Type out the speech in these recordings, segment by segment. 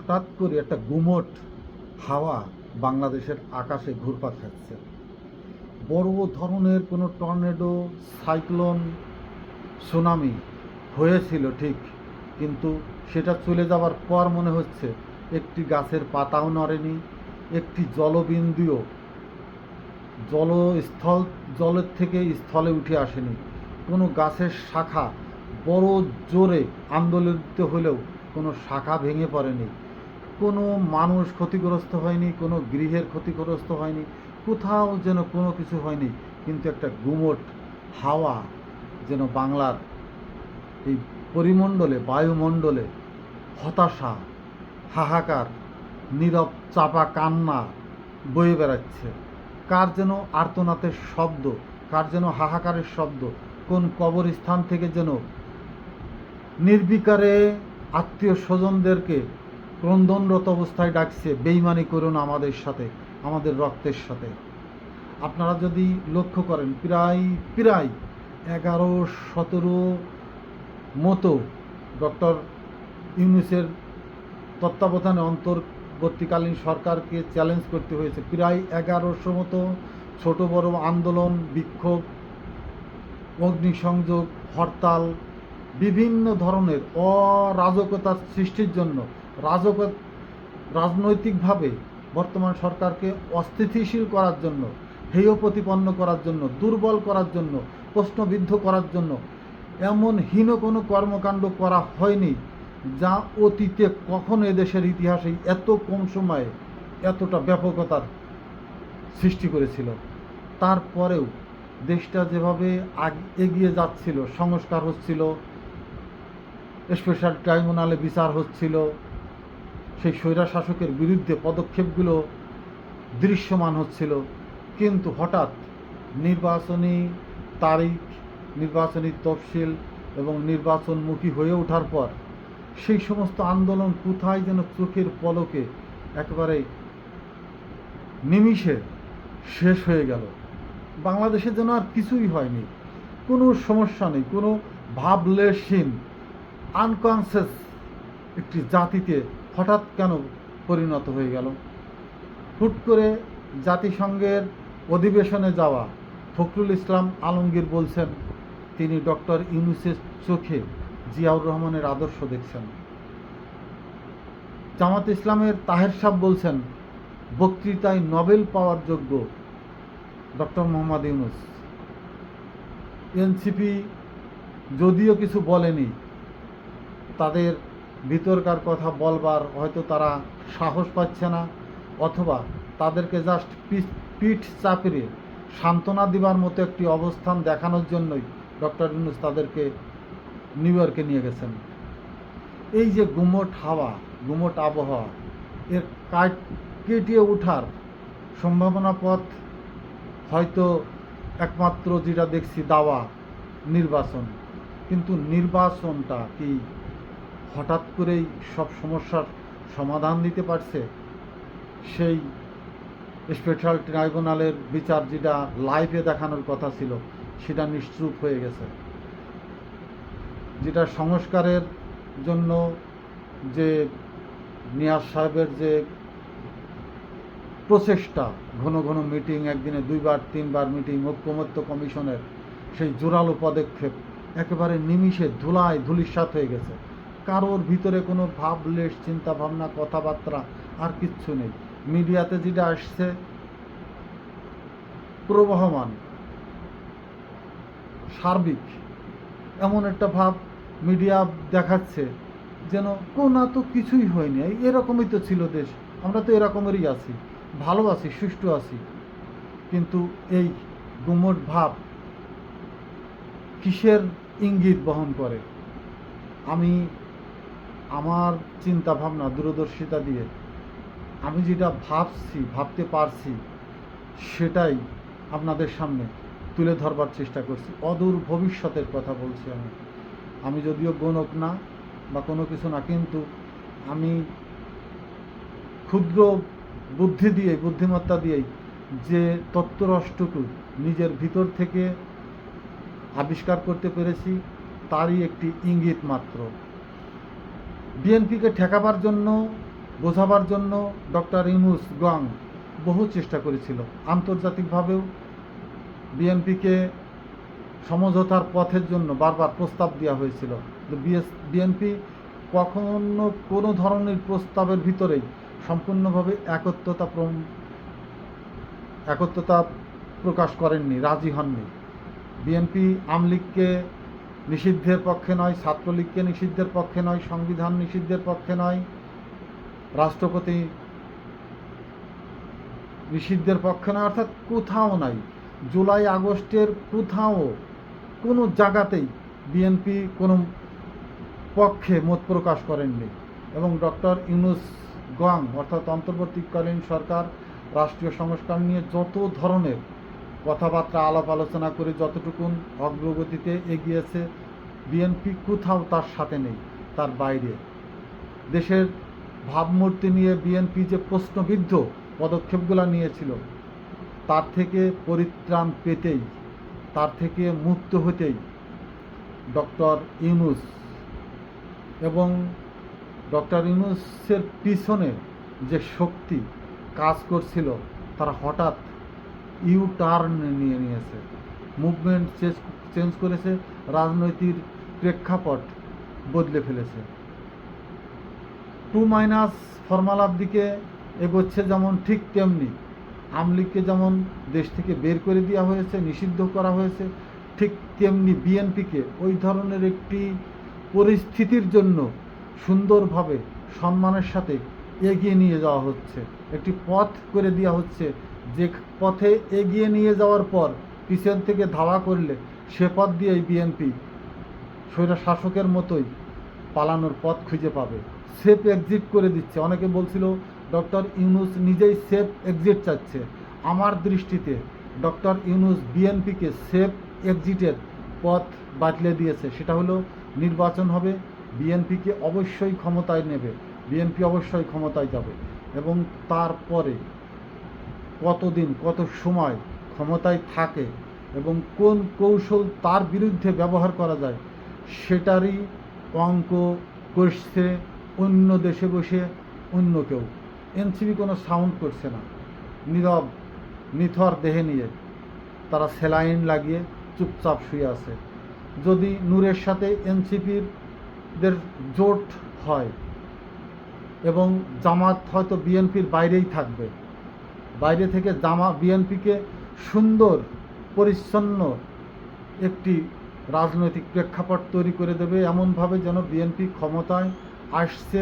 হঠাৎ করে একটা গুমোট হাওয়া বাংলাদেশের আকাশে ঘুরপাক খাচ্ছে। বড় ধরনের কোনো টর্নেডো, সাইক্লোন, সুনামি হয়েছিল ঠিক, কিন্তু সেটা চলে যাওয়ার পর মনে হচ্ছে একটি গাছের পাতাও নড়েনি, একটি জলবিন্দুও জলস্থল জলের থেকে স্থলে উঠে আসেনি। কোনো গাছের শাখা বড় জোরে আন্দোলিত হলেও কোনো শাখা ভেঙে পড়েনি। কোনো মানুষ ক্ষতিগ্রস্ত হয়নি, কোনো গৃহের ক্ষতিগ্রস্ত হয়নি, কোথাও যেন কোনো কিছু হয়নি। কিন্তু একটা গুমোট হাওয়া যেন বাংলার এই পরিমণ্ডলে, বায়ুমণ্ডলে হতাশা, হাহাকার, নীরব চাপা কান্না বয়ে বেড়াচ্ছে। কার যেন আর্তনাদের শব্দ, কার যেন হাহাকারের শব্দ, কোন কবরস্থান থেকে যেন নির্বিকারে আত্মীয় স্বজনদেরকে ক্রন্দনরত অবস্থায় ডাকছে, বেইমানি করুন আমাদের সাথে, আমাদের রক্তের সাথে। আপনারা যদি লক্ষ্য করেন, প্রায় 11-17 মতো ডক্টর ইউনূসের তত্ত্বাবধানে অন্তর্বর্তীকালীন সরকারকে চ্যালেঞ্জ করতে হয়েছে। প্রায় 1100 মতো ছোট বড় আন্দোলন, বিক্ষোভ, অগ্নিসংযোগ, হরতাল, বিভিন্ন ধরনের অরাজকতার সৃষ্টির জন্য, রাজনৈতিকভাবে বর্তমান সরকারকে অস্থিতিশীল করার জন্য, হেয় প্রতিপন্ন করার জন্য, দুর্বল করার জন্য, প্রশ্নবিদ্ধ করার জন্য এমন হীন কোনো কর্মকাণ্ড করা হয়নি যা অতীতে কখনো এদেশের ইতিহাসে এত কম সময়ে এতটা ব্যাপকতার সৃষ্টি করেছিল। তারপরেও দেশটা যেভাবে এগিয়ে যাচ্ছিল, সংস্কার হচ্ছিল, স্পেশাল ট্রাইব্যুনালে বিচার হচ্ছিল, সেই স্বৈরা শাসকের বিরুদ্ধে পদক্ষেপগুলো দৃশ্যমান হচ্ছিল, কিন্তু হঠাৎ নির্বাচনী তারিখ, নির্বাচনী তফসিল এবং নির্বাচনমুখী হয়ে ওঠার পর সেই সমস্ত আন্দোলন কোথায় যেন চোখের পলকে একেবারে নিমিষে শেষ হয়ে গেল। বাংলাদেশে যেন আর কিছুই হয়নি, কোনো সমস্যা নেই, কোনো ভাবলেশহীন আনকনসিয়াস একটি জাতিতে হঠাৎ কেন পরিণত হয়ে গেল। হুট করে জাতিসংঘের অধিবেশনে যাওয়া ফখরুল ইসলাম আলমগীর বলছেন তিনি ডক্টর ইউনূসের চোখে জিয়াউর রহমানের আদর্শ দেখছেন। জামাত ইসলামের তাহের সাহেব বলছেন বক্তৃতায় নোবেল পাওয়ার যোগ্য ডক্টর মোহাম্মদ ইউনূস। এনসিপি যদিও কিছু বলেনি, তাদের ভিতরকার কথা বলবার হয়তো তারা সাহস পাচ্ছে না, অথবা তাদেরকে জাস্ট পিঠ চাপিয়ে সান্ত্বনা দেবার মতো একটি অবস্থান দেখানোর জন্যই ডক্টর ইউনূস তাদেরকে নিউ ইয়র্কে নিয়ে গেছেন। এই যে গুমোট হাওয়া, গুমোট আবহাওয়া, এর কেটিয়ে ওঠার সম্ভাবনা পথ হয়তো একমাত্র যেটা দেখছি দাওয়া, নির্বাচন। কিন্তু নির্বাচনটা কি হঠাৎ করেই সব সমস্যার সমাধান দিতে পারছে? সেই স্পেশাল ট্রাইব্যুনালের বিচার যেটা লাইভে দেখানোর কথা ছিল সেটা নিশ্চুপ হয়ে গেছে। যেটা সংস্কারের জন্য যে নিয়াজ সাহেবের যে প্রচেষ্টা, ঘন ঘন মিটিং, একদিনে 2-3বার মিটিং, ঐকমত্য কমিশনের সেই জোরালো পদক্ষেপ একেবারে নিমিষে ধুলিস্যাৎ হয়ে গেছে। কারোর ভিতরে কোনো ভাবলেশ, চিন্তা ভাবনা, কথাবার্তা আর কিচ্ছু নেই। মিডিয়াতে যেটা আসছে প্রবহমান, সার্বিক এমন একটা ভাব মিডিয়া দেখাচ্ছে যেন কোনো তো কিছুই হয়নি, এরকমই তো ছিল দেশ, আমরা তো এরকমেরই আছি, ভালো আছি, সুষ্ঠু আছি। কিন্তু এই গুমোট ভাব কিসের ইঙ্গিত বহন করে? আমি আমার চিন্তা ভাবনা, দূরদর্শিতা দিয়ে আমি যেটা ভাবতে পারছি সেটাই আপনাদের সামনে তুলে ধরবার চেষ্টা করছি। অদূর ভবিষ্যতের কথা বলছি আমি যদিও গণক না বা কোনো কিছু না, কিন্তু আমি ক্ষুদ্র বুদ্ধিমত্তা দিয়েই যে তত্ত্বরসটুকু নিজের ভিতর থেকে আবিষ্কার করতে পেরেছি তারই একটি ইঙ্গিত মাত্র। বিএনপিকে ঠেকাবার জন্য বোঝাবার জন্য ডক্টর ইউনূস গং বহু চেষ্টা করেছিল। আন্তর্জাতিকভাবেও বিএনপিকে সমঝোতার পথের জন্য বারবার প্রস্তাব দেওয়া হয়েছিল। বিএনপি কখনো কোনো ধরনের প্রস্তাবের ভিতরেই সম্পূর্ণভাবে একত্রতা প্রকাশ করেননি, রাজি হননি। বিএনপি আওয়ামী লীগকে নিষিদ্ধের পক্ষে নয়, ছাত্রলীগকে নিষিদ্ধের পক্ষে নয়, সংবিধান নিষিদ্ধের পক্ষে নয়, রাষ্ট্রপতি নিষিদ্ধের পক্ষে নয়, অর্থাৎ কোথাও নাই। জুলাই আগস্টের কোথাও কোনো জায়গাতেই বিএনপি কোনো পক্ষে মত প্রকাশ করেননি। এবং ডক্টর ইউনূস গং অর্থাৎ অন্তর্বর্তীকালীন সরকার রাষ্ট্রীয় সংস্কার নিয়ে যত ধরনের কথাবার্তা আলাপ আলোচনা করে যতটুকুন অগ্রগতিতে এগিয়েছে, বিএনপি কোথাও তার সাথে নেই, তার বাইরে। দেশের ভাবমূর্তি নিয়ে বিএনপি যে প্রশ্নবিদ্ধ পদক্ষেপগুলো নিয়েছিল, তার থেকে পরিত্রাণ পেতেই, তার থেকে মুক্ত হতেই ডক্টর ইউনূস এবং ডক্টর ইউনূসের পিছনে যে শক্তি কাজ করছিল, তারা হঠাৎ টার্ন নিয়েছে, মুভমেন্ট চেঞ্জ করেছে, রাজনৈতিক প্রেক্ষাপট বদলে ফেলেছে। 2- ফর্মুলার দিকে এগোচ্ছে, যেমন ঠিক তেমনি আওয়ামী লীগকে যেমন দেশ থেকে বের করে দেওয়া হয়েছে, নিষিদ্ধ করা হয়েছে, ঠিক তেমনি বিএনপিকে ওই ধরনের একটি পরিস্থিতির জন্য সুন্দরভাবে সম্মানের সাথে এগিয়ে নিয়ে যাওয়া হচ্ছে, একটি পথ করে দেওয়া হচ্ছে, যে পথে এগিয়ে নিয়ে যাওয়ার পর পিছন থেকে ধাওয়া করলে সে পথ দিয়েই বিএনপি স্বৈর শাসকের মতোই পালানোর পথ খুঁজে পাবে, সেফ এক্সিট করে দিচ্ছে। অনেকে বলছিল ডক্টর ইউনূস নিজেই সেফ এক্সিট চাচ্ছে। আমার দৃষ্টিতে ডক্টর ইউনূস বিএনপিকে সেফ এক্সিটের পথ বাতলে দিয়েছে। সেটা হলো নির্বাচন হবে, বিএনপিকে অবশ্যই ক্ষমতায় নেবে, বিএনপি অবশ্যই ক্ষমতায় যাবে, এবং তারপরে কতদিন কত সময় ক্ষমতায় থাকে এবং কোন কৌশল তার বিরুদ্ধে ব্যবহার করা যায়, সেটারই অঙ্ক করছে অন্য দেশে বসে অন্য কেউ। এনসিপি কোনো সাউন্ড করছে না, নীরব নিথর দেহে নিয়ে তারা স্যালাইন লাগিয়ে চুপচাপ শুয়ে আছে। যদি নূরের সাথে এনসিপির জোট হয় এবং জামাত হয়তো বিএনপির বাইরেই থাকবে, বাইরে থেকে বিএনপিকে সুন্দর পরিচ্ছন্ন একটি রাজনৈতিক প্রেক্ষাপট তৈরি করে দেবে, এমনভাবে যেন বিএনপি ক্ষমতায় আসছে,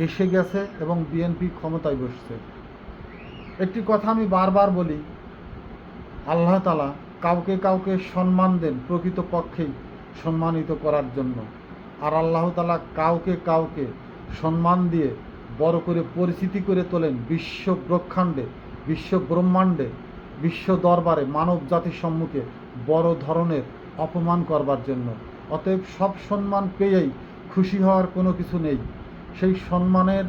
এসে গেছে এবং বিএনপি ক্ষমতায় বসছে। একটি কথা আমি বারবার বলি, আল্লাহ তাআলা কাউকে কাউকে সম্মান দেন প্রকৃতপক্ষেই সম্মানিত করার জন্য, আর আল্লাহ তাআলা কাউকে কাউকে সম্মান দিয়ে বড় করে পরিচিতি করে তোলেন বিশ্ব ব্রহ্মাণ্ডে, বিশ্ব ব্রহ্মাণ্ডে, বিশ্ব দরবারে, মানব জাতির সম্মুখে বড় ধরনের অপমান করবার জন্য। অতএব সব সম্মান পেয়েই খুশি হওয়ার কোনো কিছু নেই। সেই সম্মানের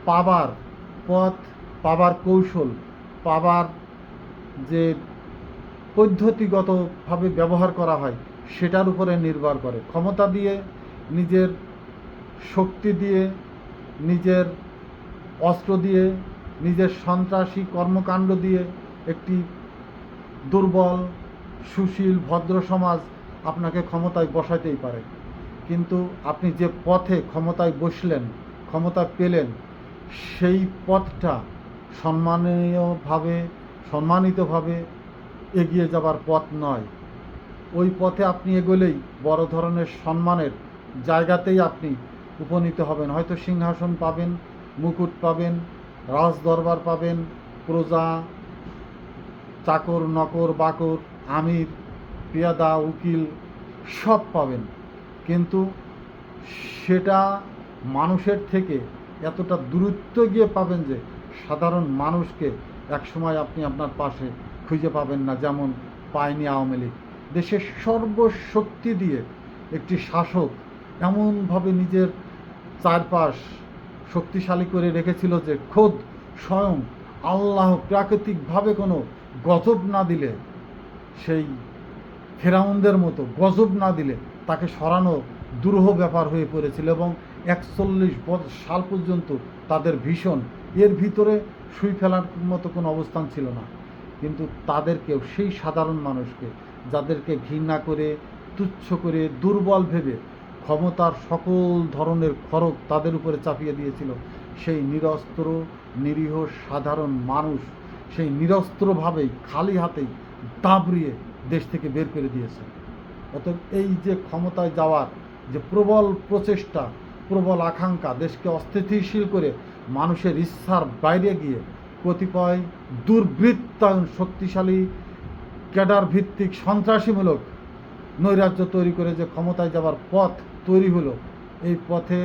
পাবার পথ, পাবার কৌশল, পাবার যে পদ্ধতিগতভাবে ব্যবহার করা হয়, সেটার উপরে নির্ভর করে। ক্ষমতা দিয়ে, নিজের শক্তি দিয়ে, নিজের অস্ত্র দিয়ে, নিজের সন্ত্রাসী কর্মকাণ্ড দিয়ে একটি দুর্বল, সুশীল, ভদ্র সমাজ আপনাকে ক্ষমতায় বসাতেই পারে। কিন্তু আপনি যে পথে ক্ষমতায় বসলেন, ক্ষমতা পেলেন, সেই পথটা সম্মানিতভাবে এগিয়ে যাবার পথ নয়। ওই পথে আপনি এগোলেই বড় ধরনের সম্মানের জায়গাতেই আপনি উপনীত হবেন। হয়তো সিংহাসন পাবেন, মুকুট পাবেন, রাজ দরবার পাবেন, প্রজা, চাকর, নকর, বাকর, আমির, পেয়াদা, উকিল সব পাবেন, কিন্তু সেটা মানুষের থেকে এতটা দূরত্ব গিয়ে পাবেন যে সাধারণ মানুষকে একসময় আপনি আপনার পাশে খুঁজে পাবেন না, যেমন পায়নি আওয়ামী লীগ। দেশের সর্বশক্তি দিয়ে একটি শাসক এমনভাবে নিজের চারপাশ শক্তিশালী করে রেখেছিল যে খোদ স্বয়ং আল্লাহ প্রাকৃতিকভাবে কোনো গজব না দিলে, সেই ফেরাউনদের মতো গজব না দিলে তাকে সরানো দুরূহ ব্যাপার হয়ে পড়েছিল। এবং 41 সাল পর্যন্ত তাদের ভীষণ, এর ভিতরে শুই ফেলার মতো কোনো অবস্থান ছিল না। কিন্তু তাদেরকেও, সেই সাধারণ মানুষকে যাদেরকে ঘৃণা করে, তুচ্ছ করে, দুর্বল ভেবে ক্ষমতার সকল ধরনের খড়গ তাদের উপরে চাপিয়ে দিয়েছিল, সেই নিরস্ত্র নিরীহ সাধারণ মানুষ সেই নিরস্ত্রভাবেই খালি হাতেই দাবড়িয়ে দেশ থেকে বের করে দিয়েছে। অতএব এই যে ক্ষমতায় যাওয়ার যে প্রবল প্রচেষ্টা, প্রবল আকাঙ্ক্ষা, দেশকে অস্থিতিশীল করে মানুষের ইচ্ছার বাইরে গিয়ে কতিপয় দুর্বৃত্তায়ন শক্তিশালী ক্যাডার ভিত্তিক সন্ত্রাসীমূলক নৈরাজ্য তৈরি করে যে ক্ষমতায় যাবার পথ তৈরি হলো, এই পথে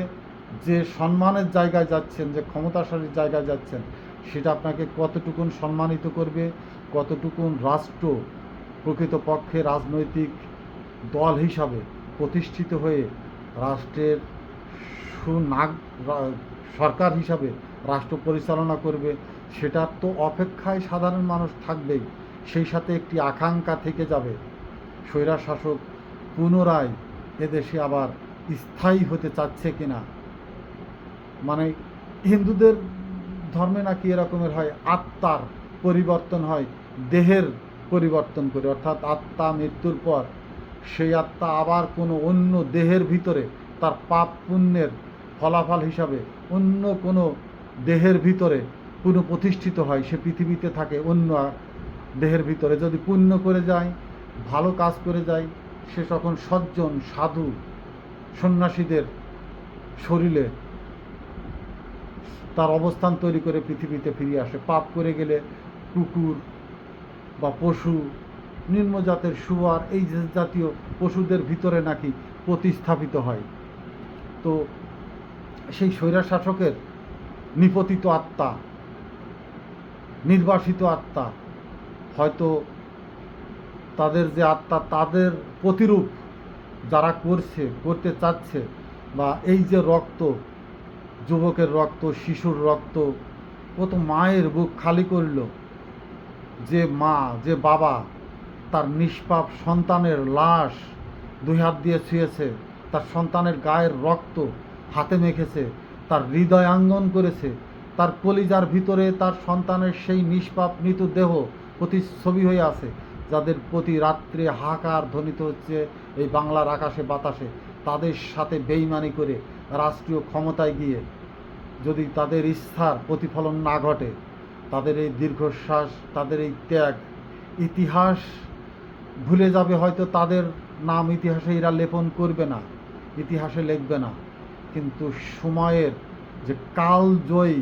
যে সম্মানের জায়গায় যাচ্ছেন, যে ক্ষমতাশালীর জায়গায় যাচ্ছেন, সেটা আপনাকে কতটুকুন সম্মানিত করবে, কতটুকুন রাষ্ট্র প্রকৃতপক্ষে রাজনৈতিক দল হিসাবে প্রতিষ্ঠিত হয়ে রাষ্ট্রের সরকার হিসাবে রাষ্ট্র পরিচালনা করবে, সেটার তো অপেক্ষায় সাধারণ মানুষ থাকবেই। সেই সাথে একটি আকাঙ্ক্ষা থেকে যাবে, স্বৈরা শাসক পুনরায় এদেশে আবার স্থায়ী হতে চাচ্ছে কিনা। মানে হিন্দুদের ধর্মে নাকি এরকমের হয়, আত্মার পরিবর্তন হয় দেহের পরিবর্তন করে, অর্থাৎ আত্মা মৃত্যুর পর সেই আত্মা আবার কোনো অন্য দেহের ভিতরে তার পাপ পুণ্যের ফলাফল হিসাবে অন্য কোনো দেহের ভিতরে পুনঃপ্রতিষ্ঠিত হয়, সে পৃথিবীতে থাকে অন্য দেহের ভিতরে। যদি পুণ্য করে যায়, ভালো কাজ করে যায়, সে তখন সজ্জন সাধু সন্ন্যাসীদের শরীরে তার অবস্থান তৈরি করে পৃথিবীতে ফিরে আসে। পাপ করে গেলে কুকুর বা পশু, নিম্নজাতের শুয়ার, এই জাতীয় পশুদের ভিতরে নাকি প্রতিস্থাপিত হয়। তো সেই স্বৈরশাসকের নিপতিত আত্মা, নির্বাসিত আত্মা, হয়তো তাদের যে আত্মা, তাদের প্রতিরূপ যারা করতে চাচ্ছে, বা এই যে রক্ত, যুবকের রক্ত, শিশুর রক্ত, ও তো মায়ের বুক খালি করল। যে মা, যে বাবা তার নিষ্পাপ সন্তানের লাশ দুই হাত দিয়ে ছুঁয়েছে, তার সন্তানের গায়ের রক্ত হাতে মেখেছে, তার হৃদয়াঙ্গন করেছে, তার কলিজার ভিতরে তার সন্তানের সেই নিষ্পাপ মৃত দেহ প্রতিচ্ছবি হয়ে আছে, যাদের প্রতি রাত্রে হাহাকার ধ্বনিত হচ্ছে এই বাংলার আকাশে বাতাসে, তাদের সাথে বেইমানি করে রাষ্ট্রীয় ক্ষমতায় গিয়ে যদি তাদের ইচ্ছার প্রতিফলন না ঘটে, তাদের এই দীর্ঘশ্বাস, তাদের এই ত্যাগ, ইতিহাস ভুলে যাবে। হয়তো তাদের নাম ইতিহাসে এরা লেপন করবে না, ইতিহাসে লিখবে না, কিন্তু সময়ের যে কালজয়ী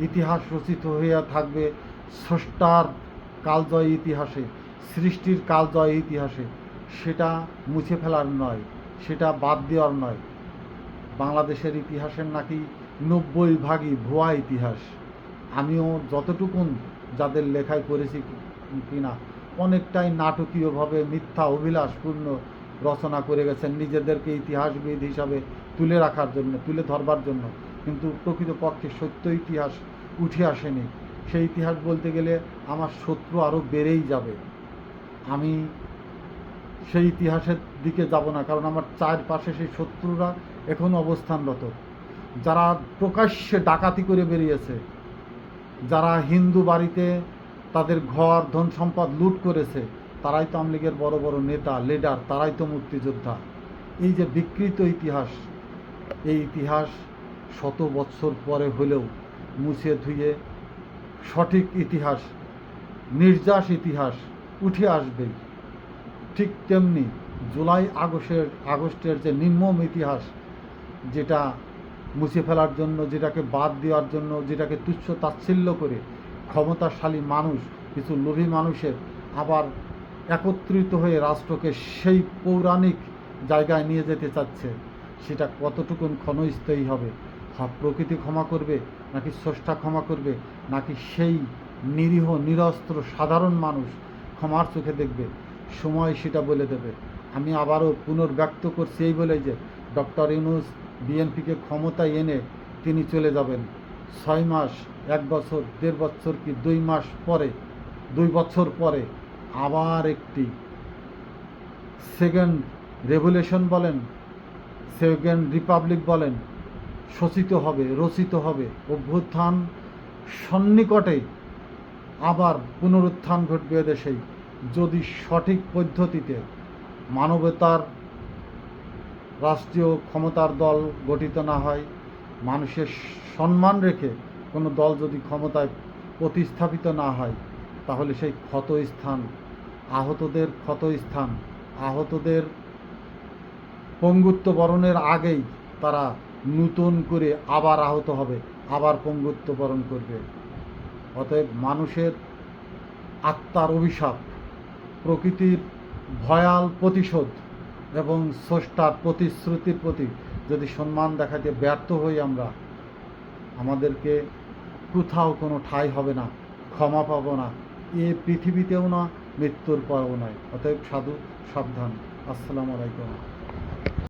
ইতিহাস রচিত হইয়া থাকবে, স্রষ্টার কালজয়ী ইতিহাসে, সৃষ্টির কালজয়ী ইতিহাসে, সেটা মুছে ফেলার নয়, সেটা বাদ দেওয়ার নয়। বাংলাদেশের ইতিহাসের নাকি 90% ভুয়া ইতিহাস। আমিও যতটুকুন যাদের লেখায় পড়েছি কিনা, অনেকটাই নাটকীয়ভাবে মিথ্যা অভিলাষপূর্ণ রচনা করে গেছেন নিজেদেরকে ইতিহাসবিদ হিসাবে তুলে রাখার জন্য, তুলে ধরবার জন্য, কিন্তু প্রকৃতপক্ষে সত্য ইতিহাস উঠে আসেনি। সেই ইতিহাস বলতে গেলে আমার শত্রু আরও বেড়েই যাবে। আমি সেই ইতিহাসের দিকে যাব না, কারণ আমার চারপাশে সেই শত্রুরা এখন অবস্থানরত, যারা প্রকাশ্যে ডাকাতি করে বেরিয়েছে, যারা হিন্দু বাড়িতে তাদের ঘর ধন সম্পদ লুট করেছে, তারাই তো আওয়ামী লীগের বড় বড় নেতা, লিডার, তারাই তো মুক্তিযোদ্ধা। এই যে বিকৃত ইতিহাস, এই ইতিহাস 100 বছর পরে হলেও মুছে ধুয়ে সঠিক ইতিহাস, নির্যাস ইতিহাস উঠে আসবেই। ঠিক তেমনি জুলাই আগস্টের যে নির্মম ইতিহাস, যেটা মুছে ফেলার জন্য, যেটাকে বাদ দেওয়ার জন্য, যেটাকে তুচ্ছ তাচ্ছিল্য করে ক্ষমতাশালী মানুষ, কিছু লোভী মানুষের আবার একত্রিত হয়ে রাষ্ট্রকে সেই পৌরাণিক জায়গায় নিয়ে যেতে চাচ্ছে, সেটা কতটুকুন ক্ষণস্থায়ী হবে? প্রকৃতি ক্ষমা করবে, নাকি স্রষ্টা ক্ষমা করবে, নাকি সেই নিরীহ নিরস্ত্র সাধারণ মানুষ ক্ষমার চোখে দেখবে? সময় সেটা বলে দেবে। আমি আবারও পুনর্ব্যক্ত করছি এই বলে যে ডক্টর ইউনূস বিএনপিকে ক্ষমতায় এনে তিনি চলে যাবেন 6 মাস, 1 বছর, 1.5 বছর কি 2 মাস পরে, 2 বছর পরে আবার একটি সেকেন্ড রেভলিউশন বলেন, সেকেন্ড রিপাবলিক বলেন, শোষিত হবে, রচিত হবে, অভ্যুত্থান সন্নিকটে আবার পুনরুত্থান ঘটবে দেশেই, যদি সঠিক পদ্ধতিতে মানবতার রাষ্ট্রীয় ক্ষমতার দল গঠিত না হয়, মানুষের সম্মান রেখে কোনো দল যদি ক্ষমতায় প্রতিস্থাপিত না হয়, তাহলে সেই ক্ষতস্থান, আহতদের পঙ্গুত্ব বরণের আগেই তারা নূতন করে আবার আহত হবে, আবার পঙ্গুত্ব বরণ করবে। অতএব মানুষের আত্মার অভিশাপ, প্রকৃতির ভয়াল প্রতিশোধ এবং স্রষ্টার প্রতিশ্রুতির প্রতি যদি সম্মান দেখাতে ব্যর্থ হই আমরা, আমাদেরকে কোথাও কোনো ঠাঁই হবে না, ক্ষমা পাবো না, এ পৃথিবীতেও না, মৃত্যুর পরও নয়। অতএব সাধু সাবধান। আসসালামু আলাইকুম।